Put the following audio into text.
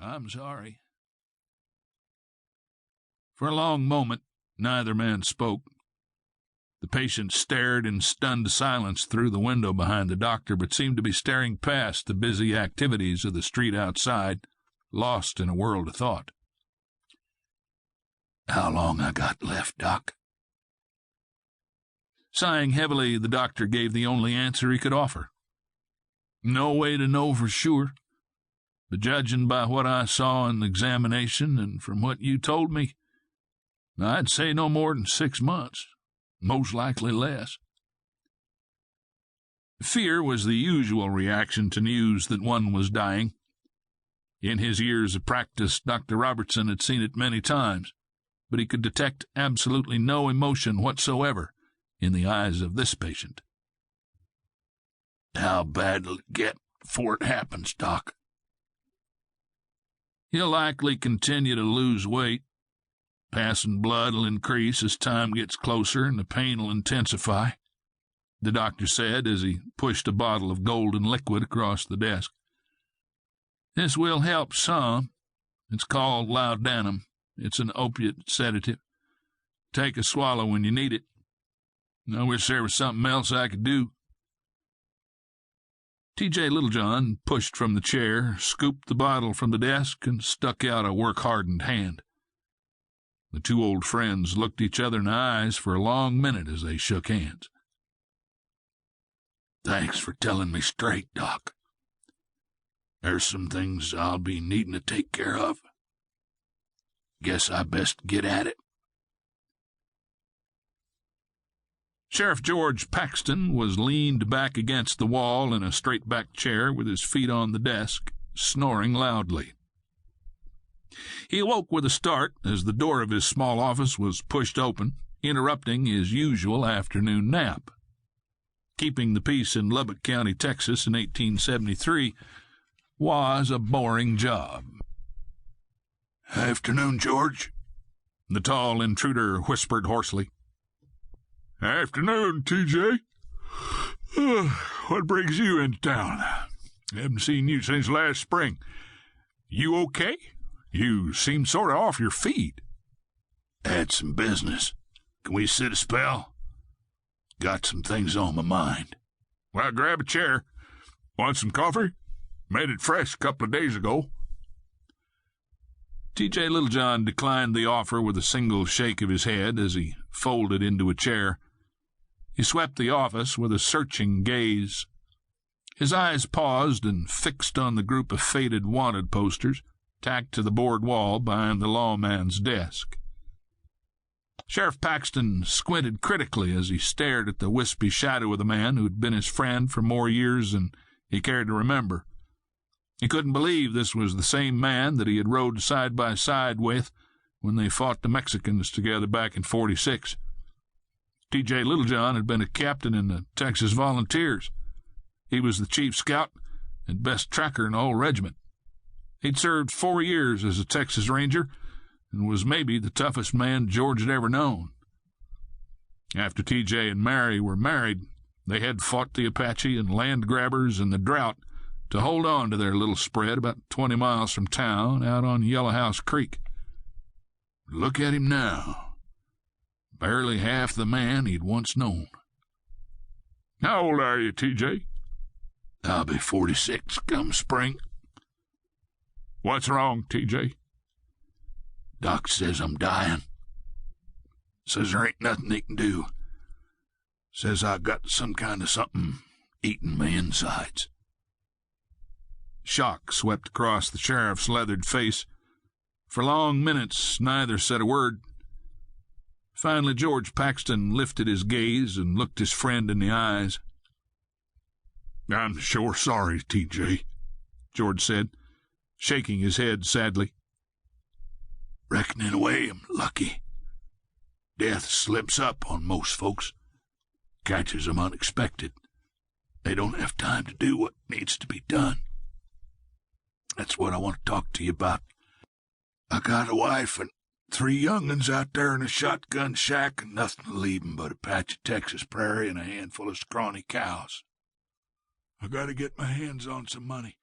I'm sorry." For a long moment, neither man spoke. The patient stared in stunned silence through the window behind the doctor, but seemed to be staring past the busy activities of the street outside, lost in a world of thought. "How long I got left, Doc?" Sighing heavily, the doctor gave the only answer he could offer. "No way to know for sure, but judging by what I saw in the examination and from what you told me, I'd say no more than 6 months, most likely less." Fear was the usual reaction to news that one was dying. In his years of practice, Dr. Robertson had seen it many times, but he could detect absolutely no emotion whatsoever in the eyes of this patient. "How bad'll it get before it happens, Doc?" "He'll likely continue to lose weight. Passing blood will increase as time gets closer and the pain will intensify," the doctor said as he pushed a bottle of golden liquid across the desk. "This will help some. It's called laudanum. It's an opiate sedative. Take a swallow when you need it. I wish there was something else I could do." T.J. Littlejohn pushed from the chair, scooped the bottle from the desk, and stuck out a work-hardened hand. The two old friends looked each other in the eyes for a long minute as they shook hands. "Thanks for telling me straight, Doc. There's some things I'll be needing to take care of. Guess I best get at it." Sheriff George Paxton was leaned back against the wall in a straight-back chair with his feet on the desk, snoring loudly. He awoke with a start as the door of his small office was pushed open, interrupting his usual afternoon nap. Keeping the peace in Lubbock County, Texas in 1873 was a boring job. "Afternoon, George," the tall intruder whispered hoarsely. "Afternoon, T.J. What brings you into town? Haven't seen you since last spring. You okay? You seem sort of off your feet." "Had some business. Can we sit a spell? Got some things on my mind." "Well, grab a chair. Want some coffee? Made it fresh a couple of days ago." T.J. Littlejohn declined the offer with a single shake of his head as he folded into a chair. He swept the office with a searching gaze. His eyes paused and fixed on the group of faded wanted posters tacked to the board wall behind the lawman's desk. Sheriff Paxton squinted critically as he stared at the wispy shadow of the man who had been his friend for more years than he cared to remember. He couldn't believe this was the same man that he had rode side by side with when they fought the Mexicans together back in '46. T.J. Littlejohn had been a captain in the Texas Volunteers. He was the chief scout and best tracker in the whole regiment. He'd served 4 years as a Texas Ranger and was maybe the toughest man George had ever known. After T.J. and Mary were married, they had fought the Apache and land grabbers in the drought to hold on to their little spread about 20 miles from town out on Yellow House Creek. Look at him now. Barely half the man he'd once known. "How old are you, T.J.? "I'll be 46 come spring." "What's wrong, T.J.? "Doc says I'm dying. Says there ain't nothing he can do. Says I got some kind of something eating my insides." Shock swept across the sheriff's leathered face. For long minutes neither said a word. Finally, George Paxton lifted his gaze and looked his friend in the eyes. "I'm sure sorry, T.J., George said, shaking his head sadly. "Reckon in a way I'm lucky. Death slips up on most folks. Catches 'em unexpected. They don't have time to do what needs to be done. That's what I want to talk to you about. I got a wife and 3 young'uns out there in a shotgun shack and nothing to leave 'em but a patch of Texas prairie and a handful of scrawny cows. I got to get my hands on some money.